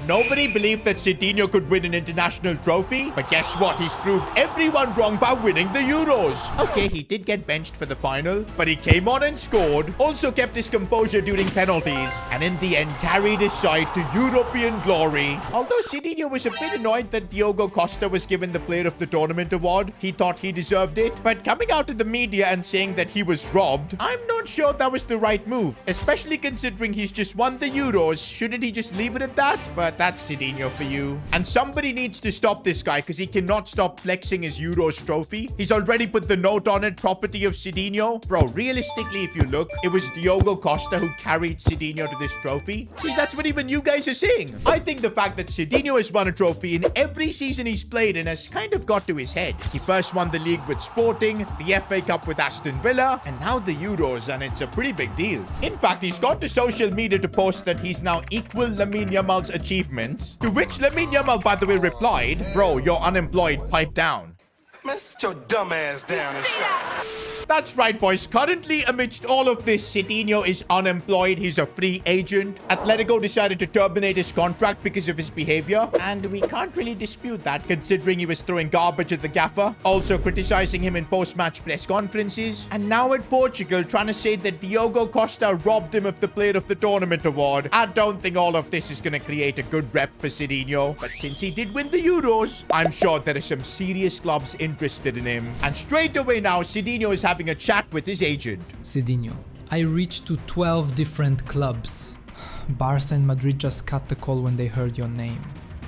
Nobody believed that Sidinho could win an international trophy, but guess what? He's proved everyone wrong by winning the Euros. Okay, he did get benched for the final, but he came on and scored, also kept his composure during penalties, and in the end carried his side to European glory. Although Sidinho was a bit annoyed that Diogo Costa was given the Player of the Tournament award, he thought he deserved it, but coming out to the media and saying that he was robbed, I'm not sure that was the right move, especially considering he's just won the Euros. Shouldn't he just leave it at that? But that's Sidinho for you. And somebody needs to stop this guy because he cannot stop flexing his Euros trophy. He's already put the note on it, property of Sidinho. Bro, realistically, if you look, it was Diogo Costa who carried Sidinho to this trophy. See, that's what even you guys are saying. I think the fact that Sidinho has won a trophy in every season he's played in has kind of got to his head. He first won the league with Sporting, the FA Cup with Aston Villa, and now the Euros, and it's a pretty big deal. In fact, he's gone to social media to post that he's now equal Lamine Yamal's achievements, to which Lamine Yamal, by the way, replied, "Bro, you're unemployed, pipe down." Man, sit your dumb ass down and shut. That's right, boys. Currently, amidst all of this, Sidinho is unemployed. He's a free agent. Atletico decided to terminate his contract because of his behavior, and we can't really dispute that, considering he was throwing garbage at the gaffer, also criticizing him in post-match press conferences, and now at Portugal, trying to say that Diogo Costa robbed him of the Player of the Tournament award. I don't think all of this is going to create a good rep for Sidinho, but since he did win the Euros, I'm sure there are some serious clubs interested in him. And straight away now, Sidinho is having a chat with his agent. Sidinho, I reached to 12 different clubs. Barca and Madrid just cut the call when they heard your name.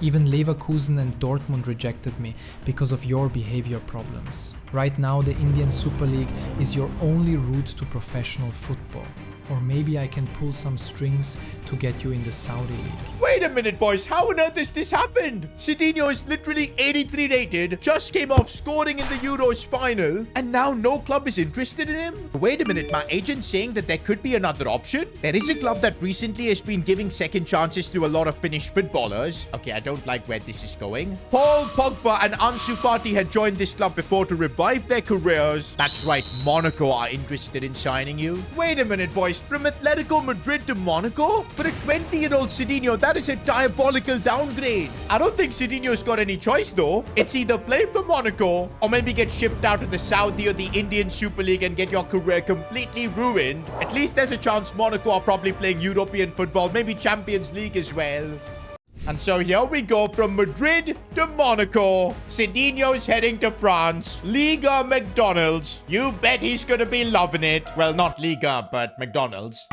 Even Leverkusen and Dortmund rejected me because of your behavior problems. Right now, the Indian Super League is your only route to professional football. Or maybe I can pull some strings to get you in the Saudi League. Wait a minute, boys. How on earth has this happened? Sidinho is literally 83 rated, just came off scoring in the Euros final, and now no club is interested in him? Wait a minute, my agent's saying that there could be another option? There is a club that recently has been giving second chances to a lot of Finnish footballers. Okay, I don't like where this is going. Paul Pogba and Ansu Fati had joined this club before to revive their careers. That's right, Monaco are interested in signing you. Wait a minute, boys. From Atletico Madrid to Monaco? For a 20-year-old Sidinho, that is a diabolical downgrade. I don't think Sidinho's got any choice though. It's either play for Monaco or maybe get shipped out to the Saudi or the Indian Super League and get your career completely ruined. At least there's a chance Monaco are probably playing European football, maybe Champions League as well. And so here we go from Madrid to Monaco. Sidinho's heading to France. Ligue McDonald's. You bet he's gonna be loving it. Well, not Liga, but McDonald's.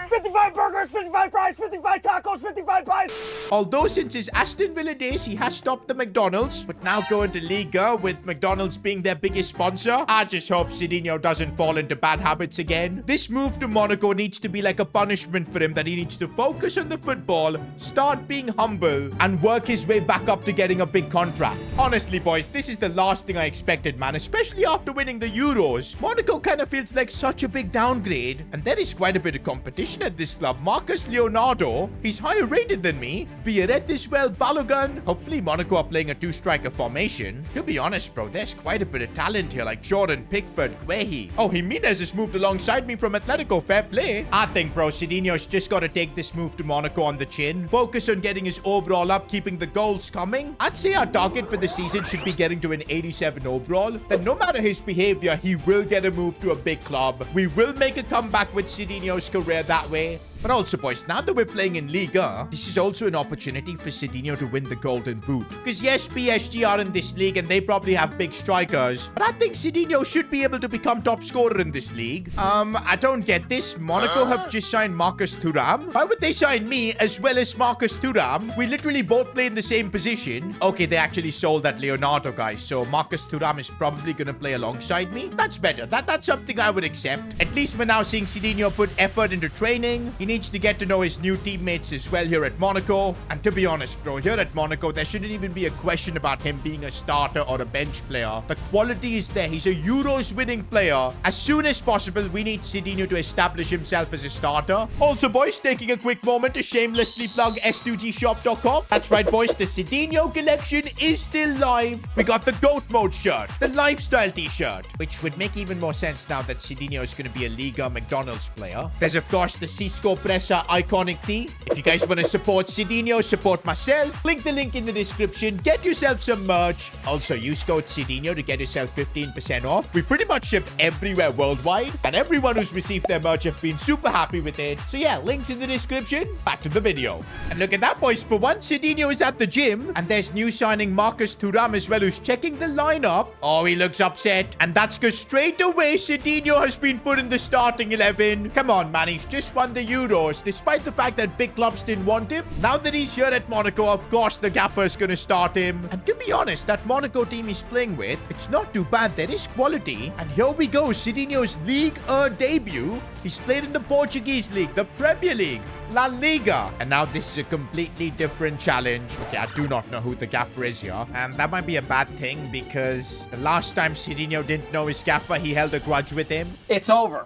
55 burgers, 55 fries, 55 tacos, 55 pies. Although since his Aston Villa days, he has stopped the McDonald's, but now going to Liga with McDonald's being their biggest sponsor. I just hope Sidinho doesn't fall into bad habits again. This move to Monaco needs to be like a punishment for him, that he needs to focus on the football, start being humble, and work his way back up to getting a big contract. Honestly, boys, this is the last thing I expected, man, especially after winning the Euros. Monaco kind of feels like such a big downgrade, and there is quite a bit of competition at this club. Marcus Leonardo, he's higher rated than me. Pierret as well, Balogun. Hopefully Monaco are playing a two-striker formation. To be honest, bro, there's quite a bit of talent here, like Jordan Pickford, Guehi. Oh, Jimenez has moved alongside me from Atletico. Fair play. I think, bro, Sidinho's just got to take this move to Monaco on the chin. Focus on getting his overall up, keeping the goals coming. I'd say our target for the season should be getting to an 87 overall. Then no matter his behavior, he will get a move to a big club. We will make a comeback with Sidinho's career that way. But also, boys, now that we're playing in Liga, this is also an opportunity for Sidinho to win the Golden Boot. Because yes, PSG are in this league and they probably have big strikers, but I think Sidinho should be able to become top scorer in this league. I don't get this. Monaco have just signed Marcus Thuram. Why would they sign me as well as Marcus Thuram? We literally both play in the same position. Okay, they actually sold that Leonardo guy, so Marcus Thuram is probably going to play alongside me. That's better. That's something I would accept. At least we're now seeing Sidinho put effort into training. He needs to get to know his new teammates as well here at Monaco. And to be honest, bro, here at Monaco, there shouldn't even be a question about him being a starter or a bench player. The quality is there. He's a Euros winning player. As soon as possible, we need Sidinho to establish himself as a starter. Also, boys, taking a quick moment to shamelessly plug s2gshop.com. That's right, boys, the Sidinho collection is still live. We got the GOAT mode shirt, the lifestyle t-shirt, which would make even more sense now that Sidinho is going to be a Liga McDonald's player. There's, of course, the Cisco Pressa iconic tee. If you guys want to support Sidinho, support myself, click the link in the description. Get yourself some merch. Also, use code Sidinho to get yourself 15% off. We pretty much ship everywhere worldwide, and everyone who's received their merch have been super happy with it. So yeah, links in the description. Back to the video. And look at that, boys. For once, Sidinho is at the gym, and there's new signing Marcus Thuram as well, who's checking the lineup. Oh, he looks upset, and that's because straight away Sidinho has been put in the starting 11. Come on, man, he's just won the Euros, despite the fact that big clubs didn't want him. Now that he's here at Monaco, of course the gaffer is going to start him. And to be honest, that Monaco team he's playing with, it's not too bad. There is quality. And here we go, Sidinho's Ligue debut. He's played in the Portuguese League, the Premier League, La Liga. And now this is a completely different challenge. Okay, I do not know who the gaffer is here. And that might be a bad thing because the last time Sidinho didn't know his gaffer, he held a grudge with him. It's over.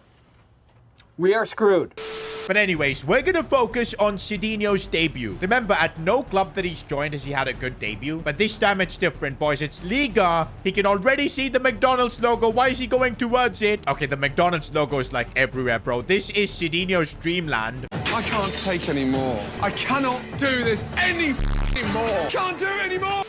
We are screwed. But anyways, we're going to focus on Sidinho's debut. Remember, at no club that he's joined has he had a good debut. But this time it's different, boys. It's Liga. He can already see the McDonald's logo. Why is he going towards it? Okay, the McDonald's logo is like everywhere, bro. This is Sidinho's dreamland. I can't take any more. I cannot do this anymore. Can't do it anymore.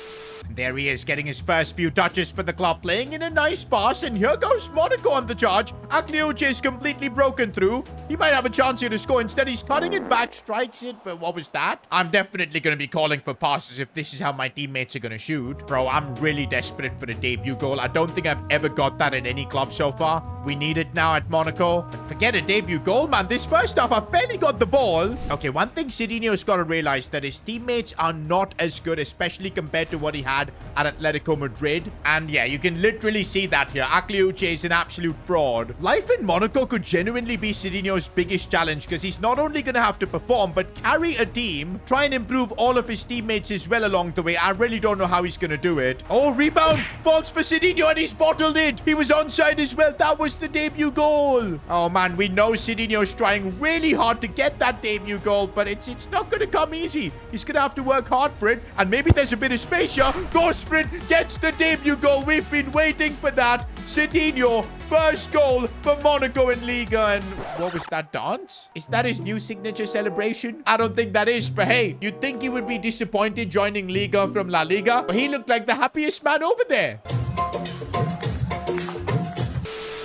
There he is, getting his first few touches for the club, playing in a nice pass, and here goes Monaco on the charge. Akliuche is completely broken through. He might have a chance here to score. Instead, he's cutting it back, strikes it, but what was that? I'm definitely going to be calling for passes if this is how my teammates are going to shoot. Bro, I'm really desperate for the debut goal. I don't think I've ever got that in any club so far. We need it now at Monaco. But forget a debut goal, man. This first half, I've barely got the ball. Okay, one thing Sidinho's got to realize that his teammates are not as good, especially compared to what he had at Atletico Madrid. And yeah, you can literally see that here. Akliuche is an absolute fraud. Life in Monaco could genuinely be Sidinho's biggest challenge because he's not only going to have to perform, but carry a team, try and improve all of his teammates as well along the way. I really don't know how he's going to do it. Oh, rebound falls for Sidinho and he's bottled it. He was onside as well. That was the debut goal. Oh man, we know Sidinho's trying really hard to get that debut goal, but it's not going to come easy. He's going to have to work hard for it, and maybe there's a bit of space here. Go sprint, gets the debut goal. We've been waiting for that. Sidinho, first goal for Monaco in Liga. And what was that dance? Is that his new signature celebration? I don't think that is, but hey, you'd think he would be disappointed joining Liga from La Liga, but he looked like the happiest man over there.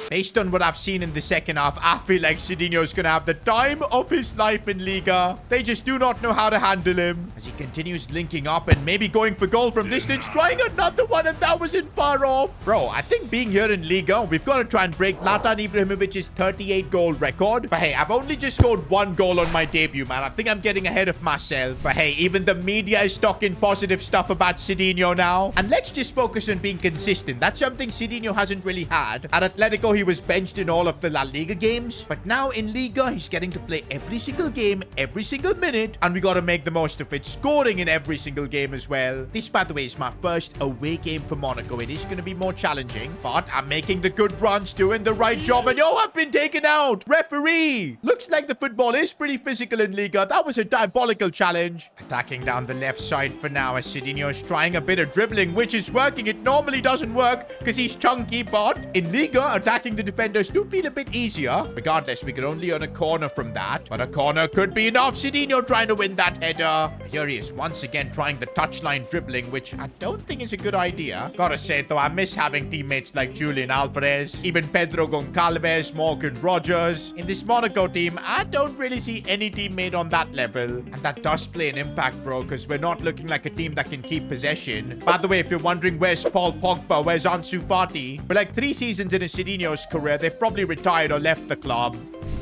Based on what I've seen in the second half, I feel like Sidinho's going to have the time of his life in Liga. They just do not know how to handle him. As he continues linking up and maybe going for goal from distance, trying another one, and that wasn't far off. Bro, I think being here in Liga, we've got to try and break Zlatan Ibrahimovic's 38-goal record. But hey, I've only just scored one goal on my debut, man. I think I'm getting ahead of myself. But hey, even the media is talking positive stuff about Sidinho now. And let's just focus on being consistent. That's something Sidinho hasn't really had. At Atletico, he was benched in all of the La Liga games, but now in Liga, he's getting to play every single game, every single minute, and we got to make the most of it, scoring in every single game as well. This, by the way, is my first away game for Monaco. It is going to be more challenging, but I'm making the good runs, doing the right job, and yo, I've been taken out. Referee! Looks like the football is pretty physical in Liga. That was a diabolical challenge. Attacking down the left side for now as Sidinho's trying a bit of dribbling, which is working. It normally doesn't work because he's chunky, but in Liga, attacking the defenders do feel a bit easier. Regardless, we can only earn a corner from that, but a corner could be enough. Sidinho trying to win that header. Here he is once again trying the touchline dribbling, which I don't think is a good idea. Gotta say though, I miss having teammates like Julian Alvarez, even Pedro Goncalves, Morgan Rogers. In this Monaco team, I don't really see any teammate on that level, and that does play an impact, bro, because we're not looking like a team that can keep possession. By the way, if you're wondering where's Paul Pogba, where's Ansu Fati, for like 3 seasons in Sidinho's career, they've probably retired or left the club.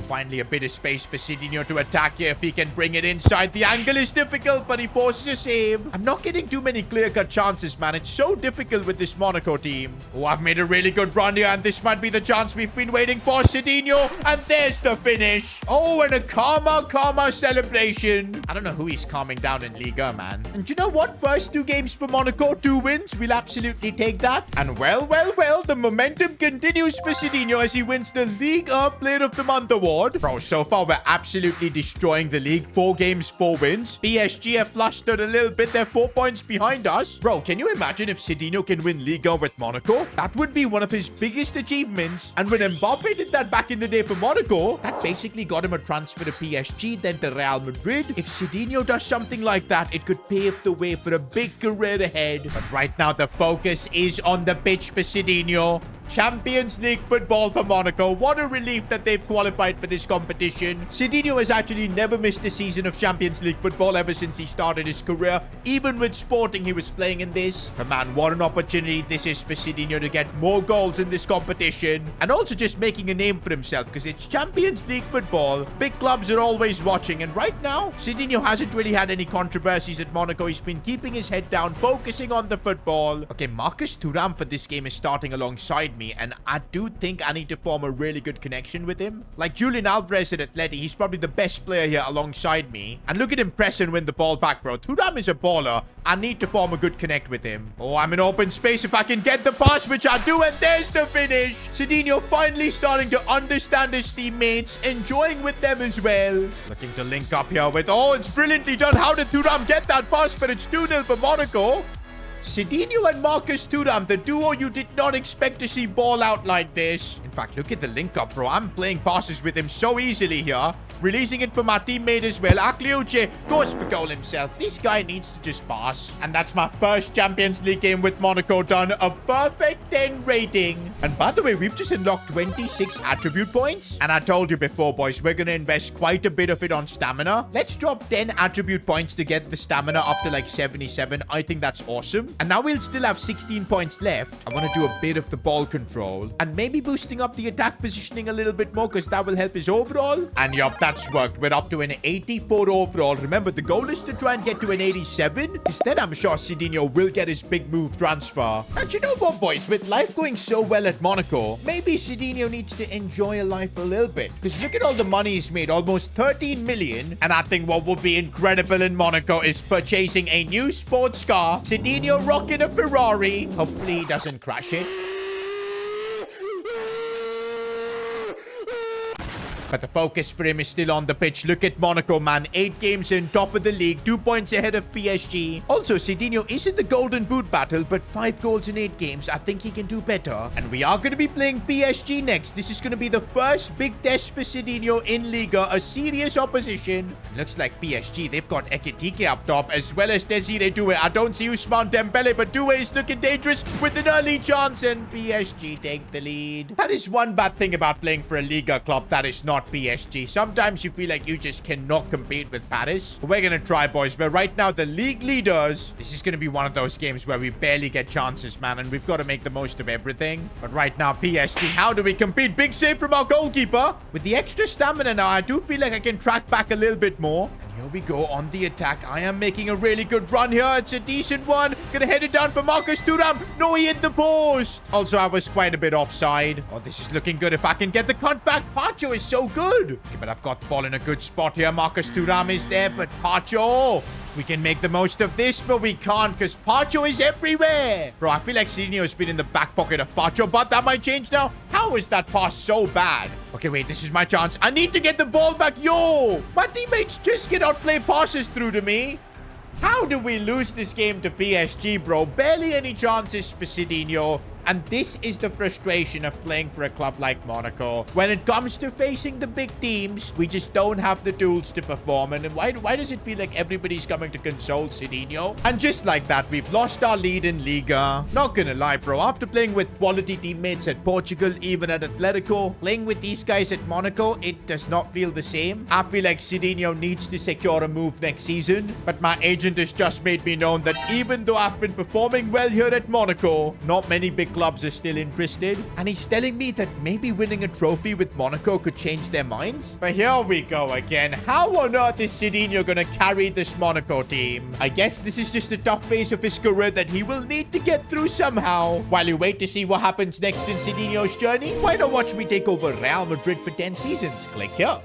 Finally, a bit of space for Sidinho to attack here if he can bring it inside. The angle is difficult, but he forces a save. I'm not getting too many clear-cut chances, man. It's so difficult with this Monaco team. Oh, I've made a really good run here, and this might be the chance we've been waiting for. Sidinho, and there's the finish. Oh, and a calmer celebration. I don't know who he's calming down in Ligue, man. And you know what? First 2 games for Monaco, 2 wins. We'll absolutely take that. And well, the momentum continues for Sidinho as he wins the Ligue Player of the Month award. Bro, so far we're absolutely destroying the league. 4 games, 4 wins. PSG have flustered a little bit. They're 4 points behind us. Bro, can you imagine if Sidinho can win Ligue with Monaco? That would be one of his biggest achievements. And when Mbappe did that back in the day for Monaco, that basically got him a transfer to PSG, then to Real Madrid. If Sidinho does something like that, it could pave the way for a big career ahead. But right now, the focus is on the pitch for Sidinho. Champions League football for Monaco. What a relief that they've qualified for this competition. Sidinho has actually never missed a season of Champions League football ever since he started his career. Even with Sporting, he was playing in this. But man, what an opportunity this is for Sidinho to get more goals in this competition. And also just making a name for himself because it's Champions League football. Big clubs are always watching. And right now, Sidinho hasn't really had any controversies at Monaco. He's been keeping his head down, focusing on the football. Okay, Marcus Thuram for this game is starting alongside me, and I do think I need to form a really good connection with him. Like Julian Alvarez at Atleti, he's probably the best player here alongside me. And look at him press and win the ball back, bro. Thuram is a baller. I need to form a good connect with him. Oh, I'm in open space if I can get the pass, which I do, and there's the finish. Sidinho finally starting to understand his teammates, enjoying with them as well. Looking to link up here with, oh, it's brilliantly done. How did Thuram get that pass? But it's 2-0 for Monaco. Sidinho and Marcus Thuram, the duo you did not expect to see ball out like this. In fact, look at the link up, bro. I'm playing passes with him so easily here. Releasing it for my teammate as well. Akliuche goes for goal himself. This guy needs to just pass. And that's my first Champions League game with Monaco done. A perfect 10 rating. And by the way, we've just unlocked 26 attribute points. And I told you before, boys, we're going to invest quite a bit of it on stamina. Let's drop 10 attribute points to get the stamina up to like 77. I think that's awesome. And now we'll still have 16 points left. I want to do a bit of the ball control. And maybe boosting up the attack positioning a little bit more because that will help his overall. And yup, that's worked. We're up to an 84 overall. Remember, the goal is to try and get to an 87. Instead, I'm sure Sidinho will get his big move transfer. And you know what, boys? With life going so well at Monaco, maybe Sidinho needs to enjoy life a little bit. Because look at all the money he's made. Almost 13 million. And I think what would be incredible in Monaco is purchasing a new sports car. Sidinho rocking a Ferrari. Hopefully he doesn't crash it. But the focus for him is still on the pitch. Look at Monaco, man. 8 games in, top of the league, 2 points ahead of PSG. Also, Sidinho is in the Golden Boot battle, but 5 goals in 8 games. I think he can do better. And we are going to be playing PSG next. This is going to be the first big test for Sidinho in Liga, a serious opposition. Looks like PSG, they've got Ekitike up top, as well as Desiree Doué. I don't see Ousmane Dembele, but Doué is looking dangerous with an early chance, and PSG take the lead. That is one bad thing about playing for a Liga club that is not PSG. Sometimes you feel like you just cannot compete with Paris. But we're going to try, boys. But right now, the league leaders, this is going to be one of those games where we barely get chances, man. And we've got to make the most of everything. But right now, PSG, how do we compete? Big save from our goalkeeper. With the extra stamina now, I do feel like I can track back a little bit more. Here we go on the attack. I am making a really good run here. It's a decent one. Gonna head it down for Marcus Thuram. No, he hit the post. Also, I was quite a bit offside. Oh, this is looking good. If I can get the cut back, Pacho is so good. Okay, but I've got the ball in a good spot here. Marcus Thuram is there, but Pacho, we can make the most of this, but we can't because Pacho is everywhere. Bro, I feel like Sidinho has been in the back pocket of Pacho, but that might change now. How is that pass so bad? Okay, wait, this is my chance. I need to get the ball back. Yo, my teammates just cannot play passes through to me. How do we lose this game to PSG, bro? Barely any chances for Sidinho. And this is the frustration of playing for a club like Monaco. When it comes to facing the big teams, we just don't have the tools to perform. And why does it feel like everybody's coming to console Sidinho? And just like that, we've lost our lead in Liga. Not gonna lie, bro. After playing with quality teammates at Portugal, even at Atletico, playing with these guys at Monaco, it does not feel the same. I feel like Sidinho needs to secure a move next season. But my agent has just made me known that even though I've been performing well here at Monaco, not many big clubs are still interested, and he's telling me that maybe winning a trophy with Monaco could change their minds. But here we go again. How on earth is Sidinho gonna carry this Monaco team? I guess this is just a tough phase of his career that he will need to get through somehow. While you wait to see what happens next in Sidinho's journey, why not watch me take over Real Madrid for 10 seasons? Click here.